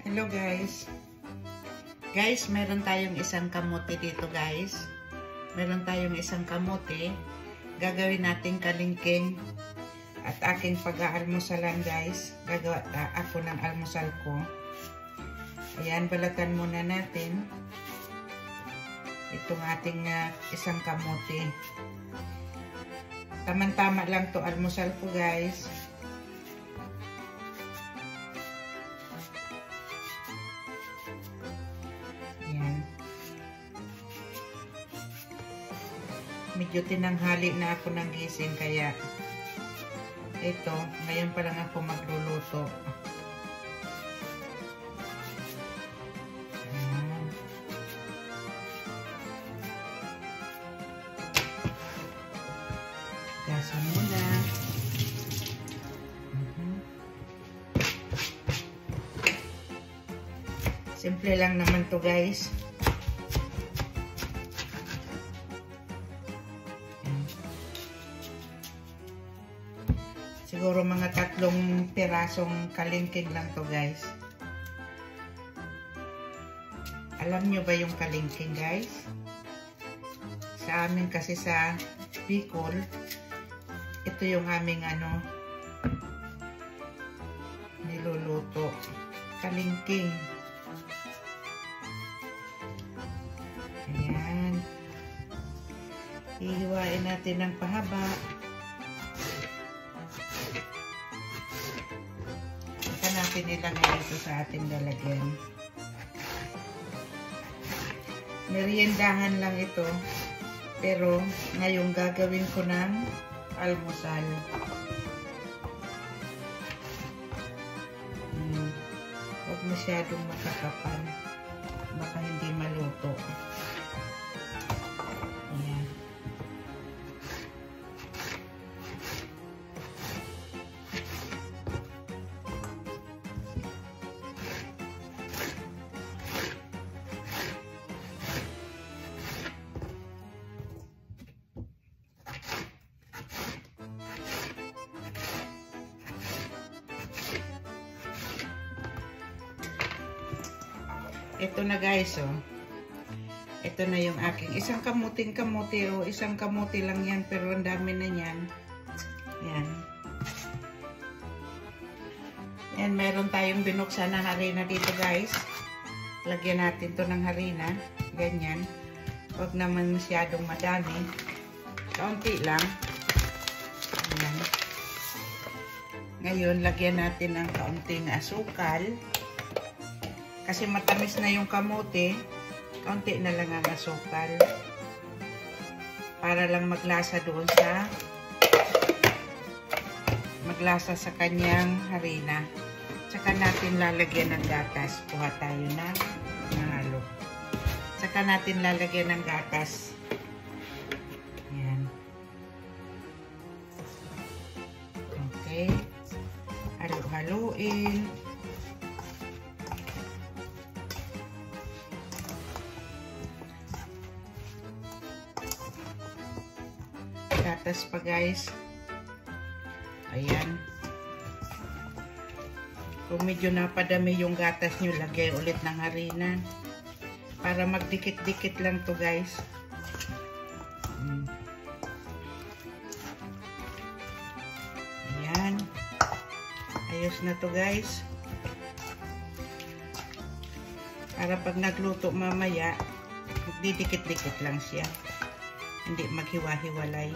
Hello guys. Guys, meron tayong isang kamote dito guys. Meron tayong isang kamote. Gagawin natin kalingking. At aking pag-aalmusalan guys. Gagawa ako ng almusal ko. Ayan, balatan muna natin. Itong ating isang kamote. Tama-tama lang to almusal ko guys. Ayan. Medyo tinanghali na ako ng gising kaya ito, ngayon pa lang ako magluluto. Ayan. Gasan muna. Simple lang naman to guys. Siguro mga 3 pirasong kalingking lang to guys. Alam nyo ba yung kalingking guys? Sa amin kasi sa Bicol, ito yung aming niluluto. Kalingking. Ayan. Ihiwain natin ng pahaba. Saka natin ilagay ito sa ating lalagyan. Meriendahan lang ito. Pero ngayon gagawin ko ng almusal. Huwag masyadong makakapal. Baka hindi maluto. Ayan. Ito na guys, oh. Ito na yung aking isang kamuting kamote, oh. Isang kamote lang yan, pero ang dami na yan. Yan. Yan, meron tayong binuksan na harina dito guys. Lagyan natin to ng harina. Ganyan. Huwag naman masyadong madami. Kaunti lang. Yan. Ngayon, lagyan natin ng kaunting asukal. Kasi matamis na yung kamote, kaunti na lang ang asukal. Para lang maglasa doon sa kanyang harina. Tsaka natin lalagyan ng gatas. Kuha tayo ng halo. Tsaka natin lalagyan ng gatas. Ayan. Okay. Halo-haloin. Gatas pa guys. Ayan. Kung medyo napadami yung gatas nyo, lagay ulit ng harina. Para magdikit-dikit lang to guys. Ayan. Ayos na to guys. Para pag nagluto mamaya, magdidikit-dikit lang siya. Hindi maghiwa-hiwalay.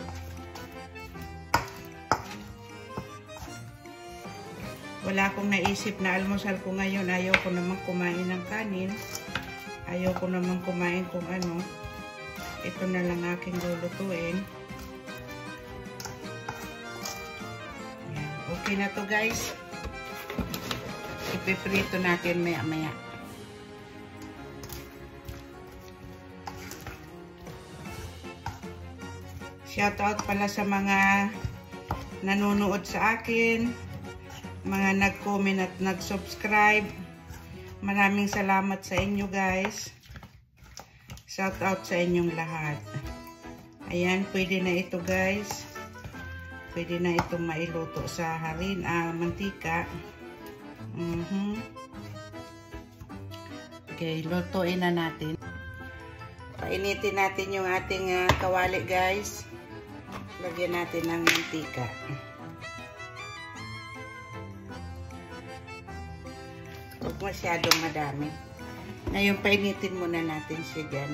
Wala akong naisip na almusal ko ngayon. Ayaw ko naman kumain ng kanin. Ayaw ko naman kumain kung ano. Ito na lang aking lulutuin. Ayan. Okay na to guys. Ipiprito natin maya-maya. Shoutout pala sa mga nanonood sa akin, mga nag-comment at nag-subscribe. Maraming salamat sa inyo guys. Shoutout sa inyong lahat. Ayan, pwede na ito guys. Pwede na itong mailuto sa mantika. Okay, lutuin na natin. Painitin natin yung ating kawali, guys. Lagyan natin ng mantika. Huwag masyadong madami. Ngayon, painitin muna natin siya dyan.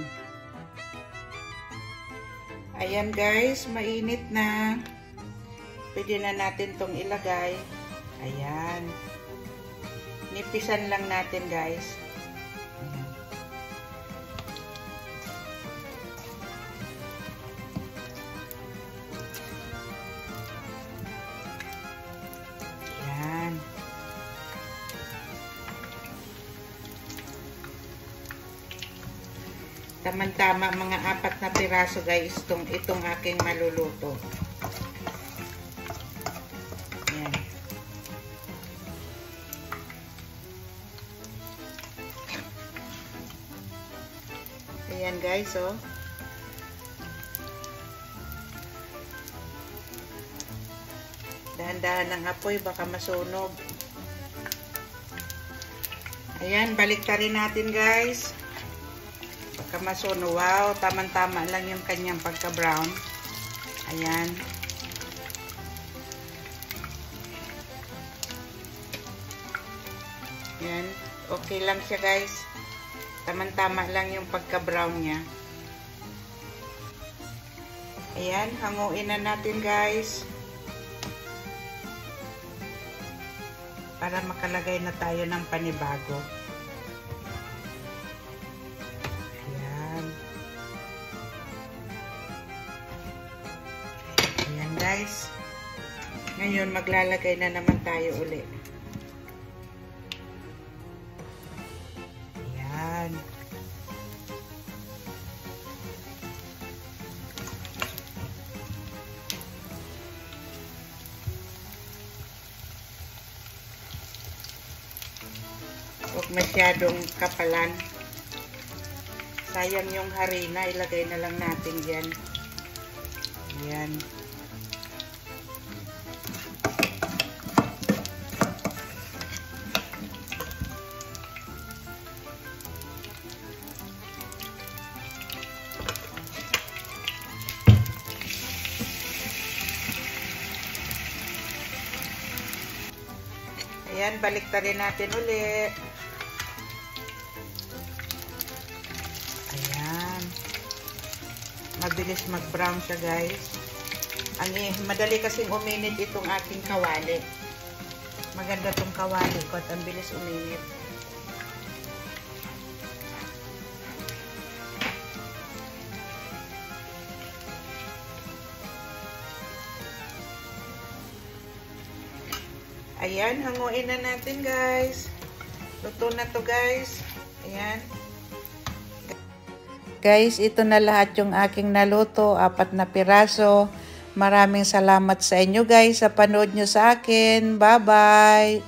Ayan, guys, mainit na. Pwede na natin tong ilagay. Ayan. Nipisan lang natin, guys. Ayan. Tama-tama mga 4 na piraso, guys, itong aking maluluto. Ayan. Ayan, guys, oh. Dahan-dahan ng apoy, baka masunog. Ayan, baliktarin natin, guys. Baka masunog. Wow, tamang-tama lang yung kanyang pagka-brown. Ayan. Ayan. Okay lang siya, guys. Tamang-tama lang yung pagka-brown niya. Ayan, hanguin na natin, guys. Para makalagay na tayo ng panibago. Ayan. Ayan, guys. Ngayon, maglalagay na naman tayo uli. Ayan. Huwag masyadong kapalan. Sayang yung harina. Ilagay na lang natin dyan. Ayan. Ayan, baliktarin natin ulit. Ayan. Mabilis mag-brown siya, guys. Madali kasing uminit itong aking kawali. Maganda itong kawali ko at ang bilis uminit. Ayan, hanguin na natin, guys. Luto na to, guys. Ayan. Guys, ito na lahat yung aking naluto. 4 na piraso. Maraming salamat sa inyo, guys, sa panood nyo sa akin. Bye-bye!